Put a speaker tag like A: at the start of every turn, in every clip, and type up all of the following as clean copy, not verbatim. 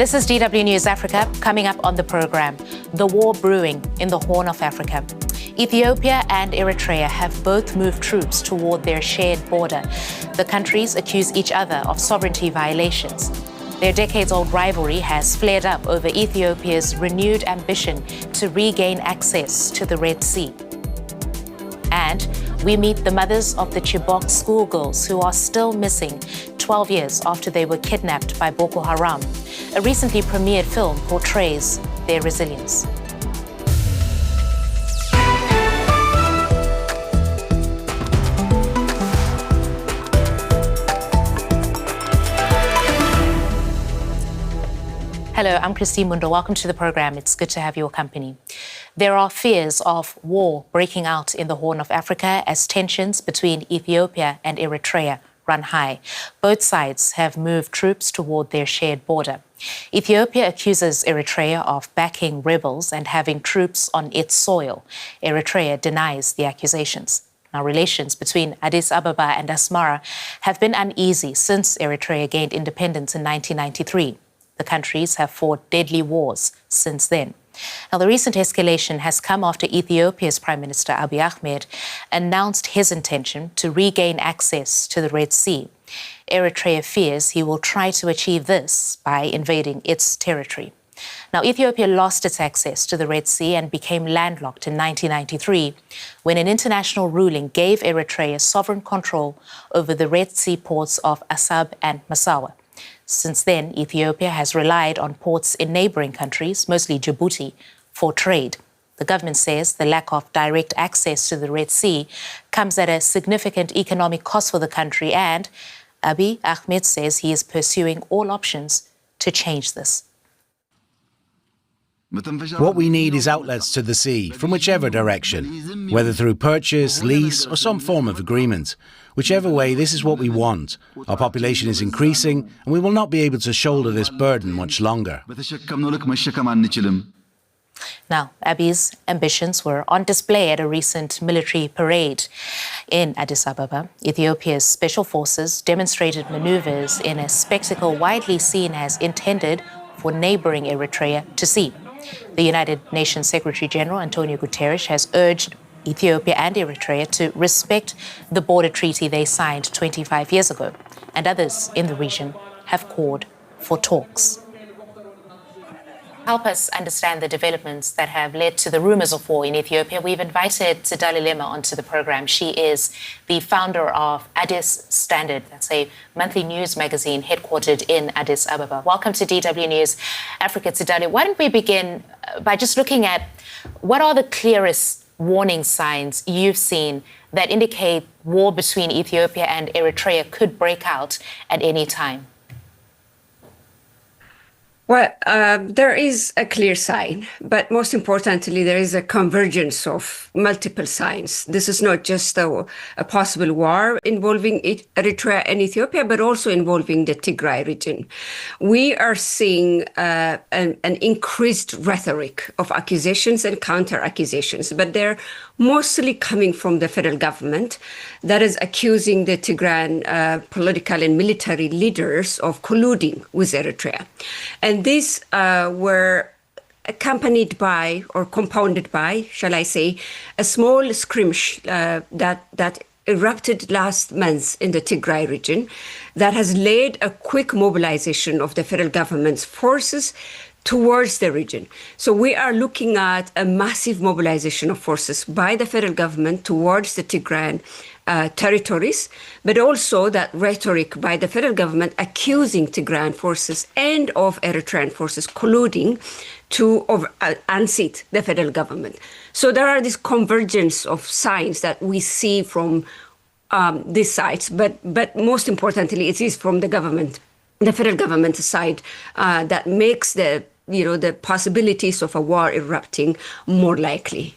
A: This is DW News Africa. Coming up on the program, the war brewing in the Horn of Africa. Ethiopia and Eritrea have both moved troops toward their shared border. The countries accuse each other of sovereignty violations. Their decades-old rivalry has flared up over Ethiopia's renewed ambition to regain access to the Red Sea. And we meet the mothers of the Chibok schoolgirls who are still missing 12 years after they were kidnapped by Boko Haram. A recently premiered film portrays their resilience. Hello, I'm Mhundwa. Welcome to the program. It's good to have your company. There are fears of war breaking out in the Horn of Africa as tensions between Ethiopia and Eritrea run high. Both sides have moved troops toward their shared border. Ethiopia accuses Eritrea of backing rebels and having troops on its soil. Eritrea denies the accusations. Now, relations between Addis Ababa and Asmara have been uneasy since Eritrea gained independence in 1993. The countries have fought deadly wars since then. Now, the recent escalation has come after Ethiopia's Prime Minister Abiy Ahmed announced his intention to regain access to the Red Sea. Eritrea fears he will try to achieve this by invading its territory. Now, Ethiopia lost its access to the Red Sea and became landlocked in 1993 when an international ruling gave Eritrea sovereign control over the Red Sea ports of Assab and Massawa. Since then, Ethiopia has relied on ports in neighboring countries, mostly Djibouti, for trade. The government says the lack of direct access to the Red Sea comes at a significant economic cost for the country, and Abiy Ahmed says he is pursuing all options to change this.
B: What we need is outlets to the sea, from whichever direction, whether through purchase, lease, or some form of agreement. Whichever way, this is what we want. Our population is increasing, and we will not be able to shoulder this burden much longer.
A: Now, Abiy's ambitions were on display at a recent military parade in Addis Ababa. Ethiopia's special forces demonstrated maneuvers in a spectacle widely seen as intended for neighboring Eritrea to see. The United Nations Secretary-General Antonio Guterres has urged Ethiopia and Eritrea to respect the border treaty they signed 25 years ago, and others in the region have called for talks. Help us understand the developments that have led to the rumors of war in Ethiopia. We've invited Tsedali Lema onto the program. She is the founder of Addis Standard. That's a monthly news magazine headquartered in Addis Ababa. Welcome to DW News Africa, Tsedali. Why don't we begin by just looking at what are the clearest warning signs you've seen that indicate war between Ethiopia and Eritrea could break out at any time?
C: Well, there is a clear sign, but most importantly, there is a convergence of multiple signs. This is not just a possible war involving Eritrea and Ethiopia, but also involving the Tigray region. We are seeing an increased rhetoric of accusations and counter-accusations, but they're mostly coming from the federal government that is accusing the Tigrayan political and military leaders of colluding with Eritrea. And these were accompanied by, or compounded by, shall I say, a small skirmish that erupted last month in the Tigray region that has led a quick mobilization of the federal government's forces towards the region. So we are looking at a massive mobilization of forces by the federal government towards the Tigrayan territories, but also that rhetoric by the federal government accusing Tigrayan forces and of Eritrean forces colluding to unseat the federal government. So there are this convergence of signs that we see from these sides, but most importantly, it is from the government, the federal government side, that makes the possibilities of a war erupting more likely.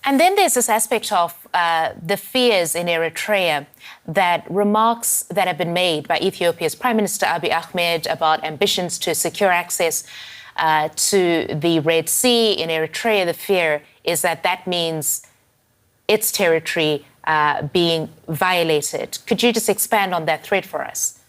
A: And then there's this aspect of the fears in Eritrea that remarks that have been made by Ethiopia's Prime Minister Abiy Ahmed about ambitions to secure access to the Red Sea. In Eritrea, the fear is that that means its territory being violated. Could you just expand on that threat for us?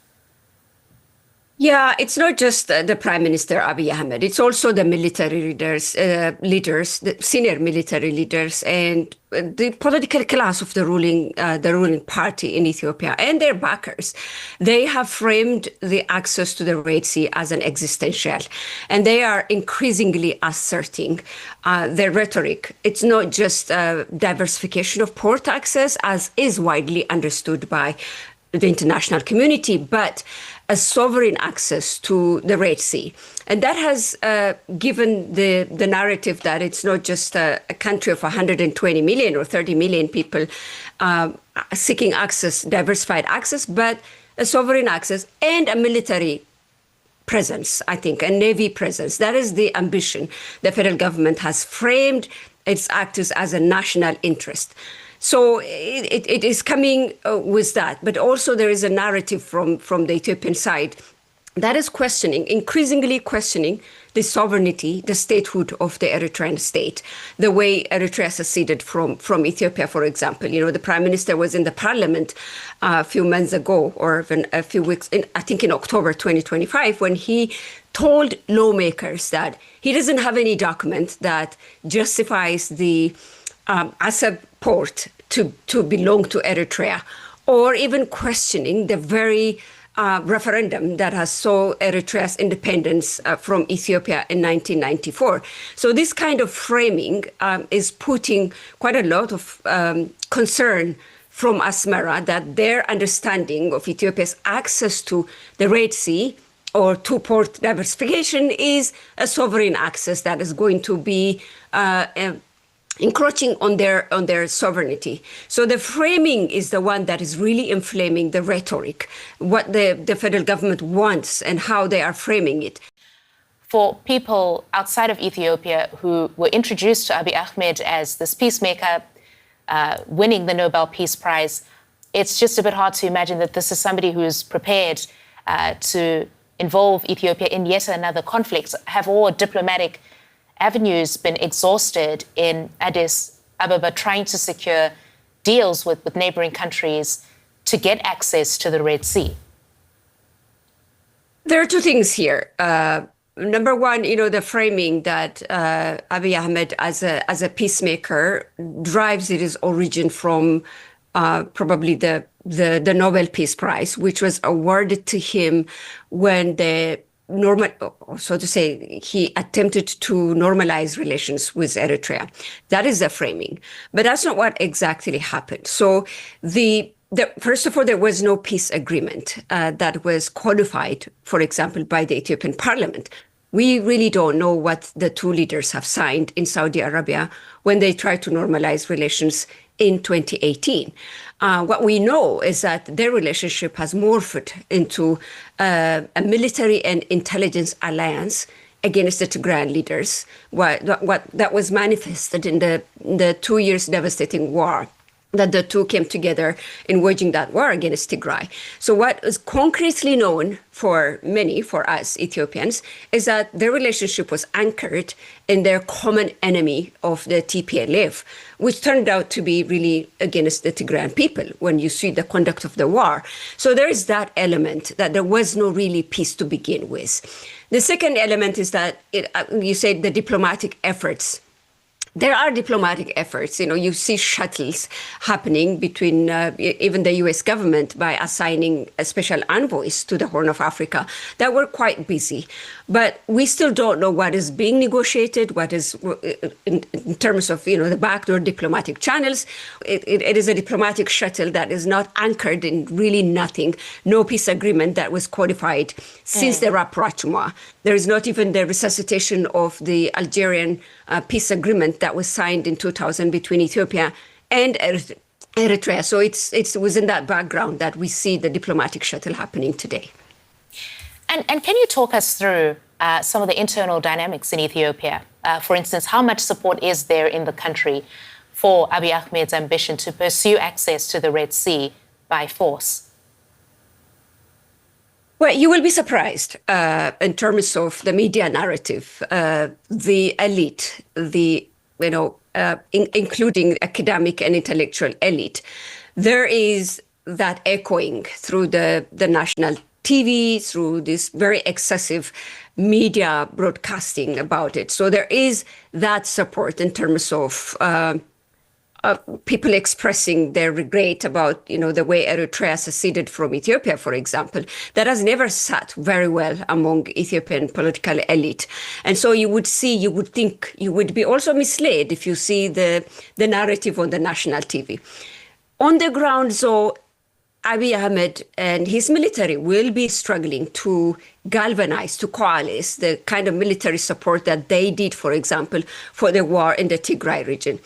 C: Yeah, it's not just the Prime Minister Abiy Ahmed. It's also the military leaders, the senior military leaders, and the political class of the ruling party in Ethiopia and their backers. They have framed the access to the Red Sea as an existential, and they are increasingly asserting their rhetoric. It's not just diversification of port access, as is widely understood by the international community, but a sovereign access to the Red Sea. And that has given the narrative that it's not just a country of 120 million or 30 million people seeking access, diversified access, but a sovereign access and a military presence, I think, a navy presence. That is the ambition. The federal government has framed its actors as a national interest. So it is coming with that. But also there is a narrative from the Ethiopian side that is increasingly questioning the sovereignty, the statehood of the Eritrean state, the way Eritrea seceded from Ethiopia, for example. You know, the prime minister was in the parliament a few months ago, or even a few weeks, I think in October 2025, when he told lawmakers that he doesn't have any document that justifies the Assab port to belong to Eritrea, or even questioning the very referendum that has saw Eritrea's independence from Ethiopia in 1994. So this kind of framing is putting quite a lot of concern from Asmara that their understanding of Ethiopia's access to the Red Sea or to port diversification is a sovereign access that is going to be encroaching on their sovereignty. So the framing is the one that is really inflaming the rhetoric, what the federal government wants and how they are framing it.
A: For people outside of Ethiopia who were introduced to Abiy Ahmed as this peacemaker, winning the Nobel Peace Prize, it's just a bit hard to imagine that this is somebody who's prepared to involve Ethiopia in yet another conflict. Have all diplomatic avenues been exhausted in Addis Ababa trying to secure deals with neighboring countries to get access to the Red Sea?
C: There are two things here. Number one, you know, the framing that Abiy Ahmed as a peacemaker drives its origin from probably the Nobel Peace Prize, which was awarded to him when so to say, he attempted to normalize relations with Eritrea. That is the framing. But that's not what exactly happened. So first of all, there was no peace agreement that was codified, for example, by the Ethiopian parliament. We really don't know what the two leaders have signed in Saudi Arabia when they tried to normalize relations in 2018. What we know is that their relationship has morphed into a military and intelligence alliance against the Tigrayan leaders, what that was manifested in the 2 years devastating war that the two came together in waging that war against Tigray. So what is concretely known for us Ethiopians, is that their relationship was anchored in their common enemy of the TPLF, which turned out to be really against the Tigrayan people when you see the conduct of the war. So there is that element that there was no really peace to begin with. The second element is that you said the diplomatic efforts. There are diplomatic efforts. You know, you see shuttles happening between even the U.S. government by assigning special envoys to the Horn of Africa that were quite busy. But we still don't know what is being negotiated, what is in terms of, you know, the backdoor diplomatic channels. It is a diplomatic shuttle that is not anchored in really nothing. No peace agreement that was codified since the rapprochement. There is not even the resuscitation of the Algerian peace agreement that was signed in 2000 between Ethiopia and Eritrea. So it's within that background that we see the diplomatic shuttle happening today.
A: And can you talk us through some of the internal dynamics in Ethiopia? For instance, how much support is there in the country for Abiy Ahmed's ambition to pursue access to the Red Sea by force?
C: Well, you will be surprised in terms of the media narrative, the elite, including academic and intellectual elite. There is that echoing through the national TV, through this very excessive media broadcasting about it. So there is that support in terms of people expressing their regret about, the way Eritrea seceded from Ethiopia, for example. That has never sat very well among Ethiopian political elite. And so you would think you would be also misled if you see the narrative on the national TV. On the ground, though, Abiy Ahmed and his military will be struggling to galvanize, to coalesce the kind of military support that they did, for example, for the war in the Tigray region.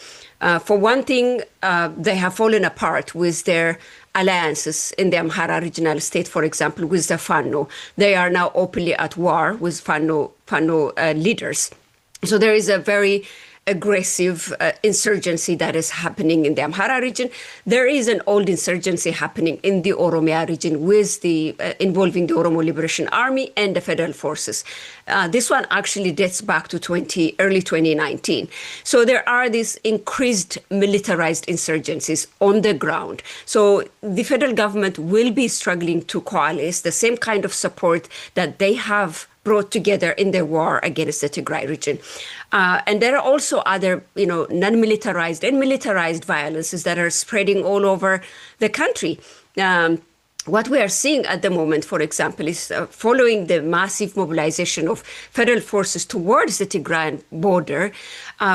C: For one thing, they have fallen apart with their alliances in the Amhara regional state, for example, with the Fano. They are now openly at war with Fano leaders. So there is a very aggressive insurgency that is happening in the Amhara region. There is an old insurgency happening in the Oromia region with involving the Oromo Liberation Army and the federal forces. This one actually dates back to early 2019. So there are these increased militarized insurgencies on the ground. So the federal government will be struggling to coalesce the same kind of support that they have brought together in the war against the Tigray region. And there are also other, non-militarized and militarized violences that are spreading all over the country. What we are seeing at the moment, for example, is following the massive mobilization of federal forces towards the Tigrayan border,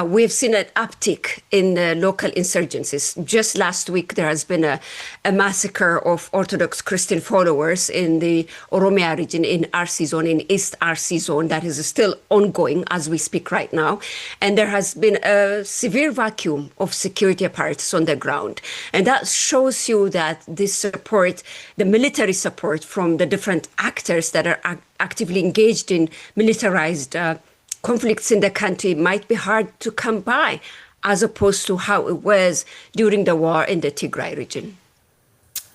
C: we've seen an uptick in local insurgencies. Just last week, there has been a massacre of Orthodox Christian followers in the Oromia region, in RC zone, in East RC zone, that is still ongoing as we speak right now. And there has been a severe vacuum of security apparatus on the ground. And that shows you that this support, the military support from the different actors that are actively engaged in militarized conflicts in the country, might be hard to come by, as opposed to how it was during the war in the Tigray region.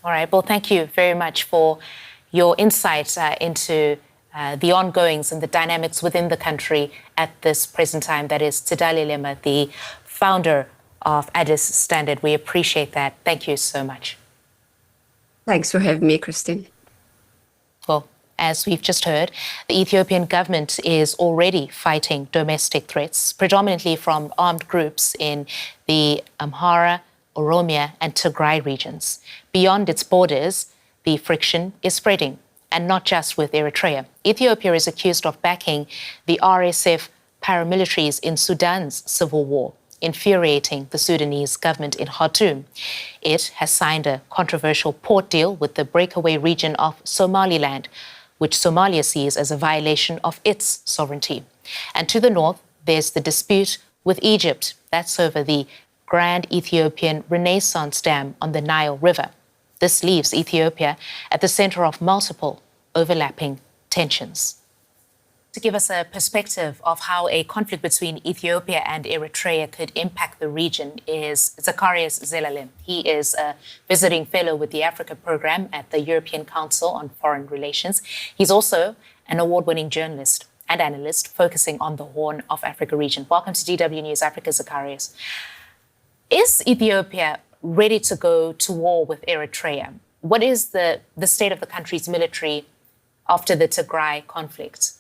A: All right. Well, thank you very much for your insight into the ongoings and the dynamics within the country at this present time. That is Tedali Lema, the founder of Addis Standard. We appreciate that. Thank you so much.
C: Thanks for having me, Christine.
A: Well, as we've just heard, the Ethiopian government is already fighting domestic threats, predominantly from armed groups in the Amhara, Oromia, and Tigray regions. Beyond its borders, the friction is spreading, and not just with Eritrea. Ethiopia is accused of backing the RSF paramilitaries in Sudan's civil war, infuriating the Sudanese government in Khartoum. It has signed a controversial port deal with the breakaway region of Somaliland, which Somalia sees as a violation of its sovereignty. And to the north, there's the dispute with Egypt. That's over the Grand Ethiopian Renaissance Dam on the Nile River. This leaves Ethiopia at the center of multiple overlapping tensions. To give us a perspective of how a conflict between Ethiopia and Eritrea could impact the region is Zacharias Zelalem. He is a visiting fellow with the Africa Program at the European Council on Foreign Relations. He's also an award-winning journalist and analyst focusing on the Horn of Africa region. Welcome to DW News Africa, Zacharias. Is Ethiopia ready to go to war with Eritrea? What is the state of the country's military after the Tigray conflict?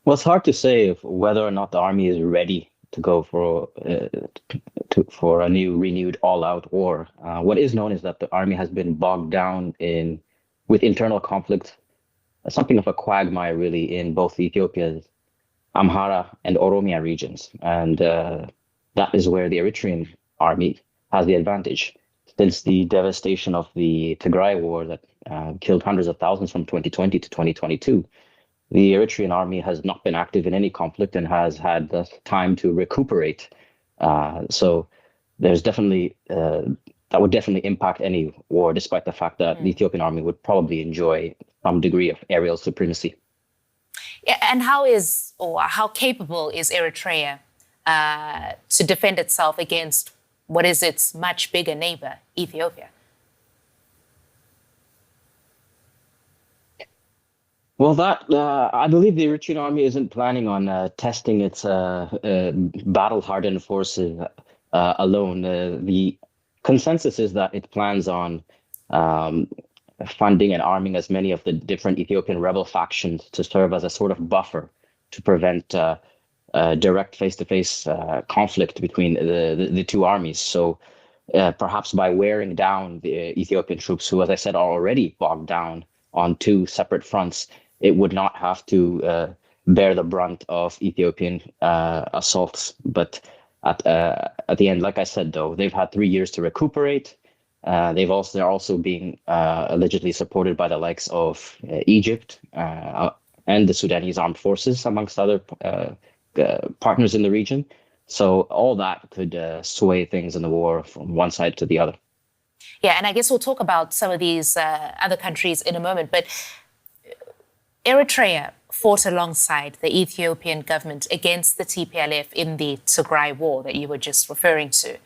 D: Well, it's hard to say whether or not the army is ready to go for a renewed all-out war. What is known is that the army has been bogged down with internal conflict, something of a quagmire really in both Ethiopia's Amhara and Oromia regions, and that is where the Eritrean army has the advantage. Since the devastation of the Tigray war that killed hundreds of thousands from 2020 to 2022. The Eritrean army has not been active in any conflict and has had the time to recuperate. So there's definitely, that would definitely impact any war, despite the fact that the Ethiopian army would probably enjoy some degree of aerial supremacy.
A: Yeah, and how capable is Eritrea to defend itself against what is its much bigger neighbor, Ethiopia?
D: Well, I believe the Eritrean army isn't planning on testing its battle-hardened forces alone. The consensus is that it plans on funding and arming as many of the different Ethiopian rebel factions to serve as a sort of buffer to prevent direct face-to-face conflict between the two armies. So perhaps by wearing down the Ethiopian troops, who, as I said, are already bogged down on two separate fronts, it would not have to bear the brunt of Ethiopian assaults. But at the end, like I said, though, they've had 3 years to recuperate. They're also being allegedly supported by the likes of Egypt and the Sudanese armed forces, amongst other partners in the region. So all that could sway things in the war from one side to the other.
A: Yeah, and I guess we'll talk about some of these other countries in a moment, but Eritrea fought alongside the Ethiopian government against the TPLF in the Tigray war that you were just referring to.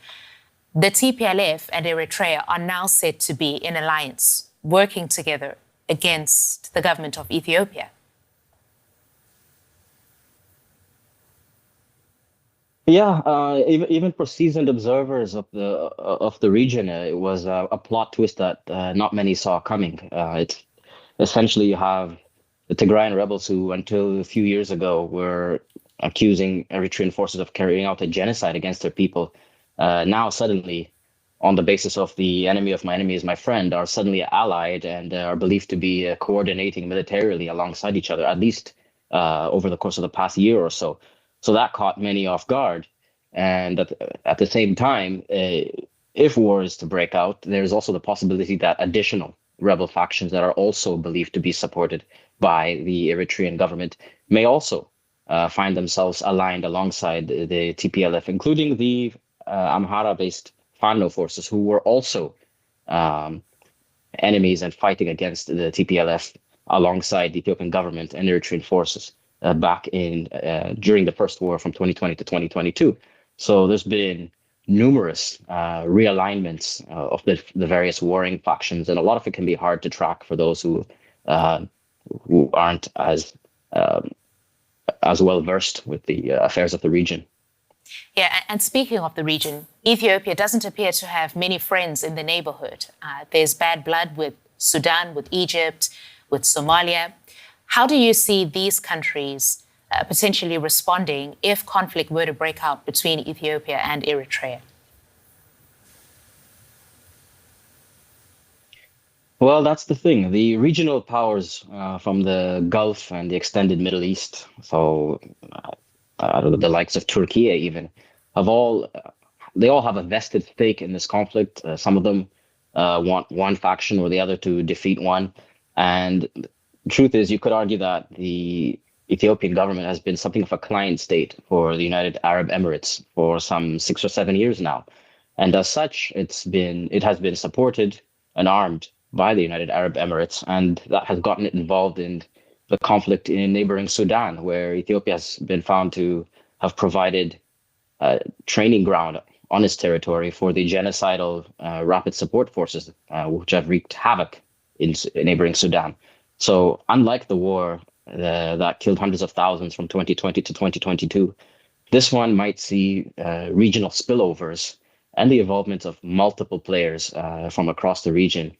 A: The TPLF and Eritrea are now said to be in alliance, working together against the government of Ethiopia.
D: Yeah, even for seasoned observers of the region, it was a plot twist that not many saw coming. It's essentially you have the Tigrayan rebels who, until a few years ago, were accusing Eritrean forces of carrying out a genocide against their people. Now suddenly, on the basis of the enemy of my enemy is my friend, are suddenly allied and are believed to be coordinating militarily alongside each other, at least over the course of the past year or so. So that caught many off guard. And at the same time, if war is to break out, there's also the possibility that additional rebel factions that are also believed to be supported by the Eritrean government may also find themselves aligned alongside the TPLF, including the Amhara-based Fano forces, who were also enemies and fighting against the TPLF alongside the Ethiopian government and Eritrean forces back in during the first war from 2020 to 2022. So there's been numerous realignments of the various warring factions, and a lot of it can be hard to track for those who aren't as well versed with the affairs of the region.
A: Yeah, and speaking of the region, Ethiopia doesn't appear to have many friends in the neighborhood. There's bad blood with Sudan, with Egypt, with Somalia. How do you see these countries potentially responding if conflict were to break out between Ethiopia and Eritrea?
D: Well, that's the thing. The regional powers from the Gulf and the extended Middle East, so the likes of Turkey even, they all have a vested stake in this conflict. Some of them want one faction or the other to defeat one. And the truth is, you could argue that the Ethiopian government has been something of a client state for the United Arab Emirates for some 6 or 7 years now. And as such, it has been supported and armed by the United Arab Emirates, and that has gotten it involved in the conflict in neighboring Sudan, where Ethiopia has been found to have provided training ground on its territory for the genocidal rapid support forces, which have wreaked havoc in neighboring Sudan. So unlike the war that killed hundreds of thousands from 2020 to 2022, this one might see regional spillovers and the involvement of multiple players from across the region.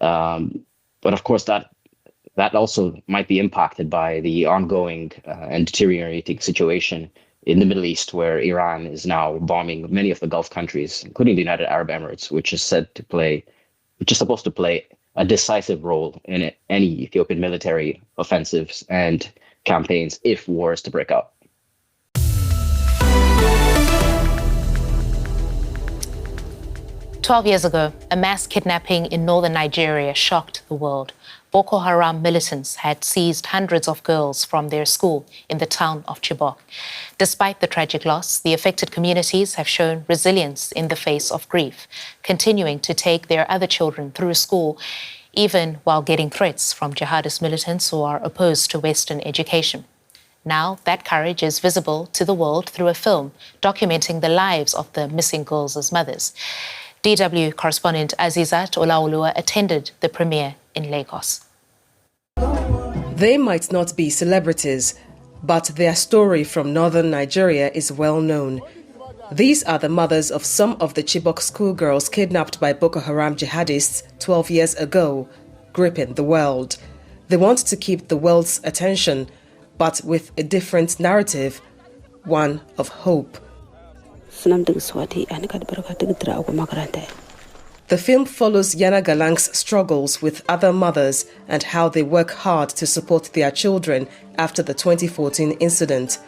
D: But of course, that also might be impacted by the ongoing and deteriorating situation in the Middle East, where Iran is now bombing many of the Gulf countries, including the United Arab Emirates, which is supposed to play a decisive role in any Ethiopian military offensives and campaigns if war is to break out.
A: "12 years ago, a mass kidnapping in northern Nigeria shocked the world. Boko Haram militants had seized hundreds of girls from their school in the town of Chibok. Despite the tragic loss, the affected communities have shown resilience in the face of grief, continuing to take their other children through school, even while getting threats from jihadist militants who are opposed to Western education. Now that courage is visible to the world through a film documenting the lives of the missing girls' mothers. DW correspondent Azizat Olaoluwa attended the premiere in Lagos.
E: They might not be celebrities, but their story from northern Nigeria is well known. These are the mothers of some of the Chibok schoolgirls kidnapped by Boko Haram jihadists 12 years ago, gripping the world. They want to keep the world's attention, but with a different narrative, one of hope. The film follows Yana Galang's struggles with other mothers and how they work hard to support their children after the 2014 incident.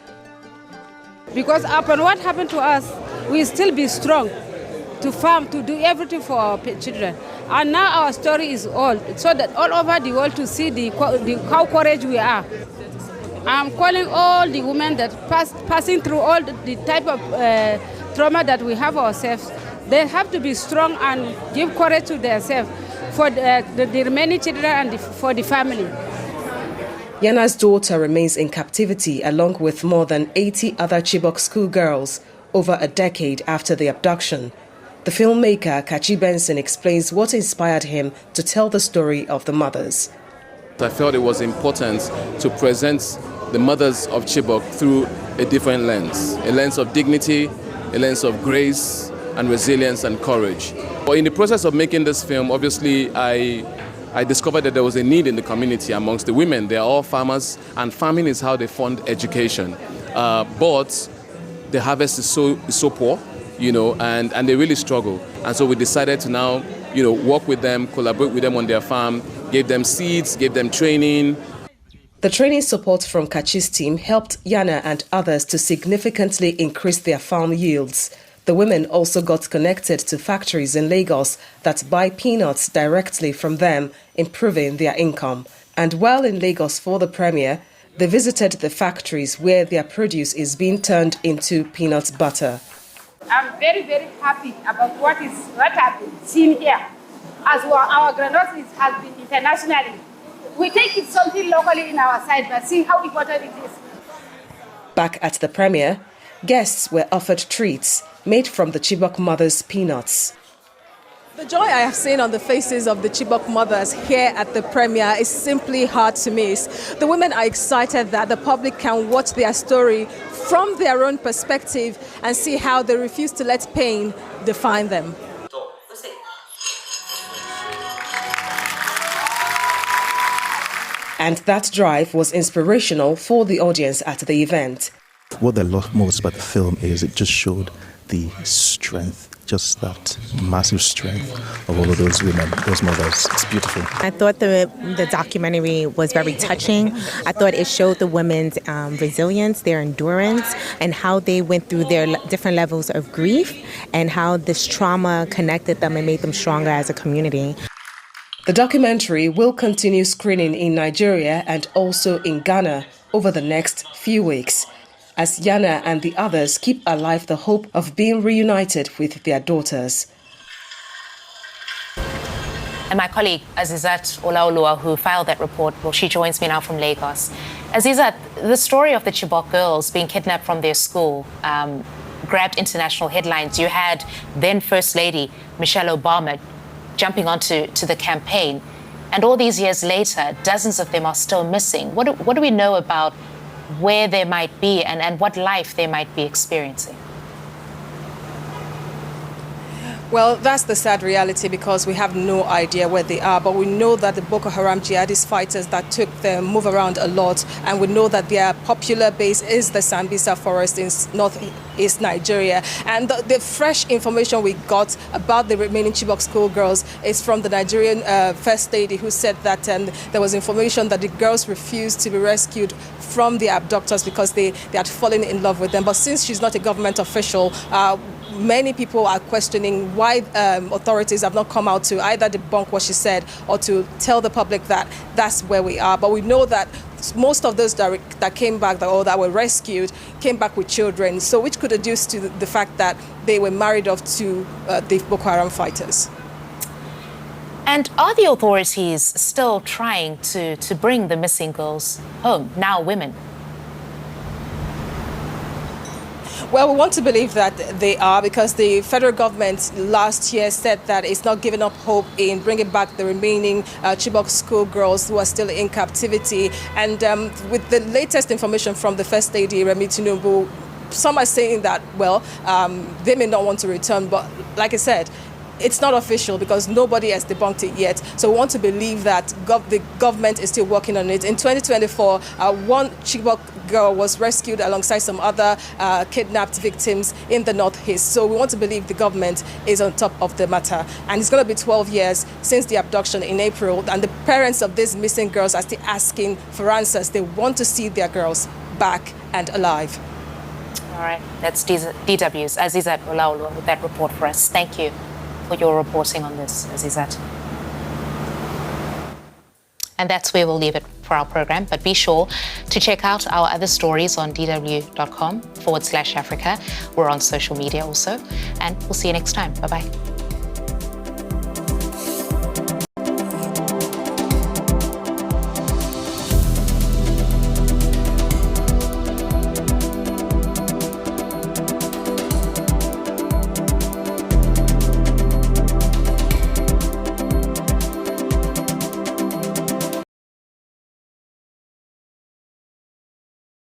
F: Because upon what happened to us, we still be strong to farm, to do everything for our children. And now our story is old, so that all over the world to see how courage we are. I'm calling all the women that passing through all the type of trauma that we have ourselves. They have to be strong and give courage to themselves for the remaining children and for the family.
E: Yana's daughter remains in captivity along with more than 80 other Chibok schoolgirls over a decade after the abduction. The filmmaker Kachi Benson explains what inspired him to tell the story of the mothers.
G: I felt it was important to present the mothers of Chibok through a different lens, a lens of dignity, a lens of grace and resilience and courage. But in the process of making this film, obviously I discovered that there was a need in the community amongst the women. They are all farmers, and farming is how they fund education. But the harvest is so poor, and they really struggle. And so we decided to now, work with them, collaborate with them on their farm, gave them seeds, gave them training.
E: The training support from Kachi's team helped Yana and others to significantly increase their farm yields. The women also got connected to factories in Lagos that buy peanuts directly from them, improving their income. And while in Lagos for the premiere, they visited the factories where their produce is being turned into peanut butter.
F: I'm very, very happy about what I've been seeing here. As well, our granola has been internationally. We take it something locally in our side, but see how important it is.
E: Back at the premiere, guests were offered treats made from the Chibok mothers' peanuts.
H: The joy I have seen on the faces of the Chibok mothers here at the premiere is simply hard to miss. The women are excited that the public can watch their story from their own perspective and see how they refuse to let pain define them.
E: And that drive was inspirational for the audience at the event.
I: What I love most about the film is it just showed the strength, just that massive strength of all of those women, those mothers. It's beautiful.
J: I thought the documentary was very touching. I thought it showed the women's resilience, their endurance, and how they went through their different levels of grief and how this trauma connected them and made them stronger as a community.
E: The documentary will continue screening in Nigeria and also in Ghana over the next few weeks, as Yana and the others keep alive the hope of being reunited with their daughters.
A: And my colleague Azizat Olaoluwa, who filed that report, well, she joins me now from Lagos. Azizat, the story of the Chibok girls being kidnapped from their school grabbed international headlines. You had then First Lady Michelle Obama jumping onto the campaign. And all these years later, dozens of them are still missing. What do we know about where they might be and what life they might be experiencing?
H: Well, that's the sad reality because we have no idea where they are, but we know that the Boko Haram jihadist fighters that took them move around a lot, and we know that their popular base is the Sambisa forest in northeast Nigeria. And the fresh information we got about the remaining Chibok schoolgirls is from the Nigerian First Lady, who said that there was information that the girls refused to be rescued from the abductors because they had fallen in love with them. But since she's not a government official, many people are questioning why authorities have not come out to either debunk what she said or to tell the public that that's where we are. But we know that most of those that came back or that were rescued came back with children, so which could adduce to the fact that they were married off to the Boko Haram fighters.
A: And are the authorities still trying to bring the missing girls home, now women?
H: Well, we want to believe that they are, because the federal government last year said that it's not giving up hope in bringing back the remaining Chibok schoolgirls who are still in captivity. And with the latest information from the First Lady, Remi Tinubu, some are saying that, well, they may not want to return, but like I said, it's not official because nobody has debunked it yet. So we want to believe that the government is still working on it. In 2024, one Chibok girl was rescued alongside some other kidnapped victims in the northeast. So we want to believe the government is on top of the matter. And it's going to be 12 years since the abduction in April. And the parents of these missing girls are still asking for answers. They want to see their girls back and alive.
A: All right, that's DW's Azizat Olaolu with that report for us. Thank you for your reporting on this, Azizat. And that's where we'll leave it for our program. But be sure to check out our other stories on dw.com/Africa. We're on social media also. And we'll see you next time. Bye-bye.